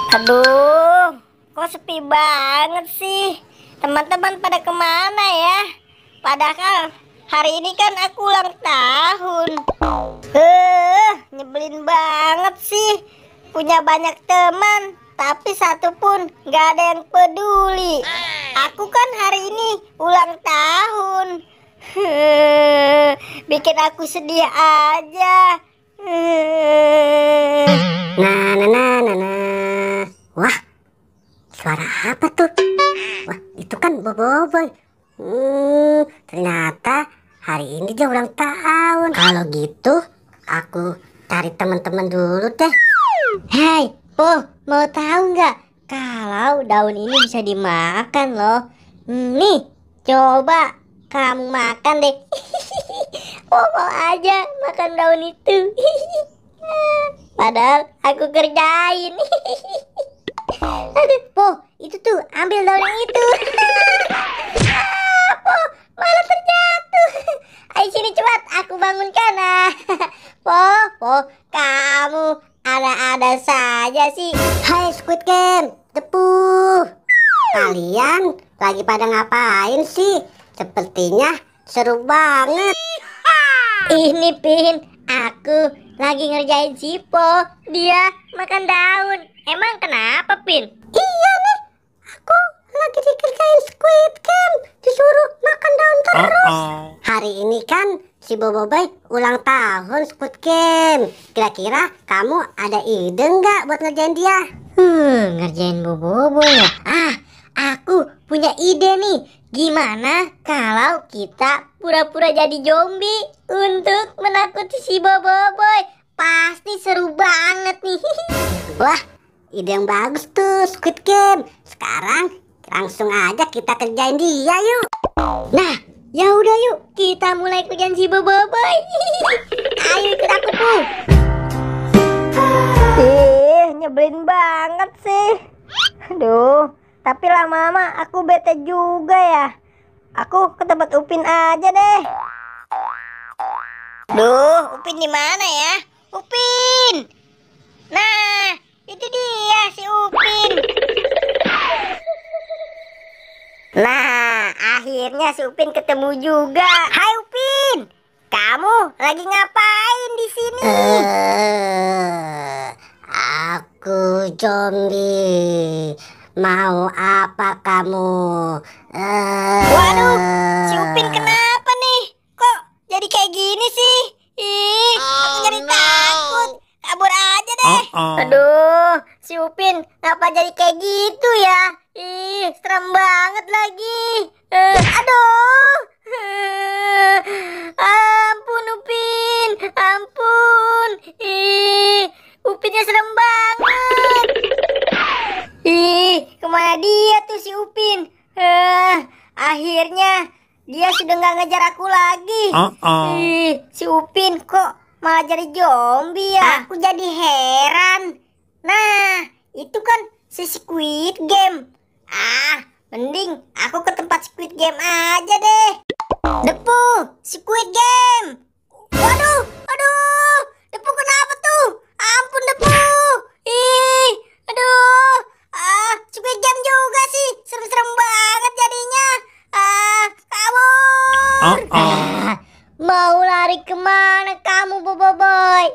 Aduh, kok sepi banget sih? Teman-teman pada kemana ya? Padahal hari ini kan aku ulang tahun. Nyebelin banget sih. Punya banyak teman, tapi satu pun gak ada yang peduli. Aku kan hari ini ulang tahun. Bikin aku sedih aja. Wah, suara apa tuh? Wah, itu kan Boboiboy. Ternyata hari ini dia ulang tahun. Kalau gitu, aku cari teman-teman dulu deh. Hai, Po, mau tahu nggak kalau daun ini bisa dimakan loh? Nih, coba kamu makan deh. Po mau aja makan daun itu. Padahal aku kerjain. Aduh, Po, itu tuh ambil daun yang itu. Po, malah terjatuh. Ayo sini cepat, aku bangunkan. Po, kamu ada-ada saja sih. Hai Squid Game, Depu. Kalian lagi pada ngapain sih? Sepertinya seru banget. Ini Pin, aku lagi ngerjain si Po. Dia makan daun. Emang kenapa, Pin? Iya nih, aku lagi dikerjain Squid Game, disuruh makan daun terus. Hari ini kan si Boboiboy ulang tahun Squid Game. Kira-kira kamu ada ide nggak buat ngerjain dia? Ngerjain Boboiboy ya? Aku punya ide nih. Gimana kalau kita pura-pura jadi zombie untuk menakuti si Boboiboy? Pasti seru banget nih. Wah, ide yang bagus tuh Squid Game. Sekarang langsung aja kita kerjain dia yuk. Nah, ya udah yuk kita mulai kerjaan si Boboiboy. Ayo ikut aku tuh. Nyebelin banget sih. Aduh, tapi lama-lama aku bete juga ya. Aku ke tempat Upin aja deh. Duh, Upin di mana ya? Upin. Nah, itu dia si Upin. Nah, akhirnya si Upin ketemu juga. Hai Upin, kamu lagi ngapain di sini? Aku zombie. Mau apa kamu? Waduh, si Upin kenapa nih? Kok jadi kayak gini sih? Aku jadi takut. Kabur aja deh. Aduh, si Upin ngapa jadi kayak gitu ya? Serem banget lagi. Aduh. Ampun Upin, ampun. Upinnya serem banget. Kemana dia tuh si Upin? Akhirnya dia sudah nggak ngejar aku lagi. Si Upin kok malah jadi zombie ya? Aku jadi heran. Nah, itu kan si Squid Game. Mending aku ke tempat Squid Game aja deh. Depu, Squid Game. Waduh, Depu kenapa tuh? Ampun Depu. Aduh. Squid Game juga sih. Serem-serem banget jadinya. Kabur. Mau lari kemana kamu Boboiboy?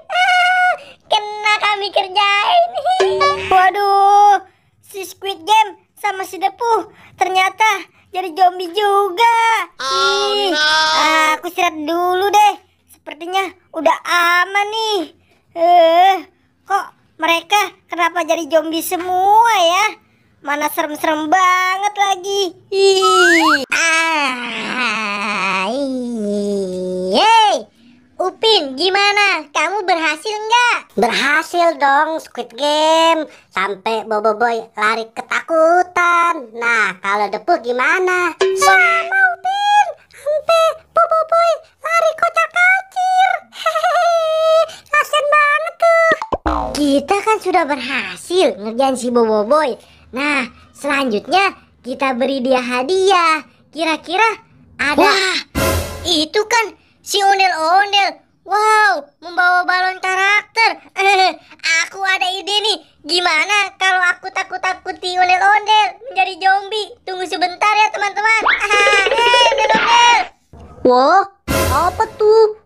Kena kami kerjain. Waduh, si Squid Game sama si Depu ternyata jadi zombie juga. Aku istirahat dulu deh. Sepertinya udah aman nih. Kok mereka kenapa jadi zombie semua ya? Mana serem-serem banget lagi. Yeay, Upin gimana? Kamu berhasil nggak? Berhasil dong Squid Game. Sampai Boboiboy lari ketakutan. Nah, kalau Depu gimana? Sama Upin. Sampai Boboiboy lari kocak-kacir. Kasian banget tuh. Kita kan sudah berhasil ngerjain si Boboiboy. Nah, selanjutnya kita beri dia hadiah. Kira-kira ada? Wah, itu kan si ondel-ondel. Wow, membawa balon karakter. Aku ada ide nih. Gimana kalau aku ganti ondel-ondel menjadi zombie. Tunggu sebentar ya teman-teman. Ondel-ondel. Wah, apa tuh?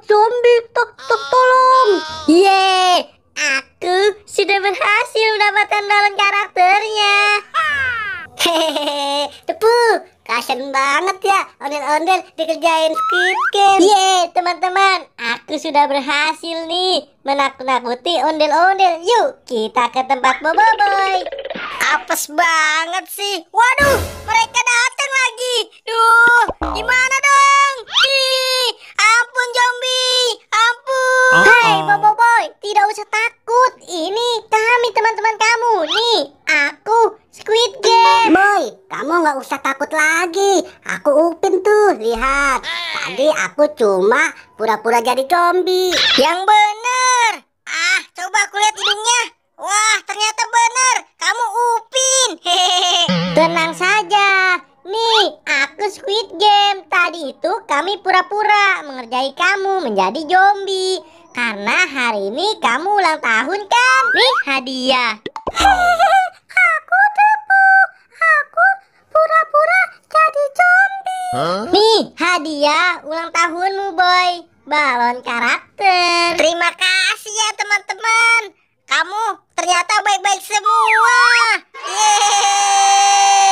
Zombie, tolong. Yeay, aku sudah berhasil mendapatkan balon karakternya. Hehehe, Tepu, kasian banget ya ondel-ondel dikerjain Squid Game. Yeay teman-teman, aku sudah berhasil nih menakut-nakuti ondel-ondel. Yuk kita ke tempat Boboiboy. Apes banget sih. Waduh, mereka datang lagi. Duh, gimana dong? Ih, ampun zombie, ampun. Hai Boboiboy, tidak usah takut. Ini kami teman-teman kamu. Nih, aku Squid Game. Boy, kamu nggak usah takut lagi. Aku Upin tuh, lihat. Tadi aku cuma pura-pura jadi zombie. Yang bener. Coba aku lihat hidungnya. Wah, ternyata bener. Kamu Upin. Hehehe. Tenang saja. Nih, aku Squid Game. Tadi itu kami pura-pura mengerjai kamu menjadi zombie. Karena hari ini kamu ulang tahun kan? Nih hadiah. Aku Tepu. Aku pura-pura jadi zombie. Nih hadiah ulang tahunmu boy. Balon karakter. Terima kasih ya teman-teman. Kamu ternyata baik-baik semua. Yeay.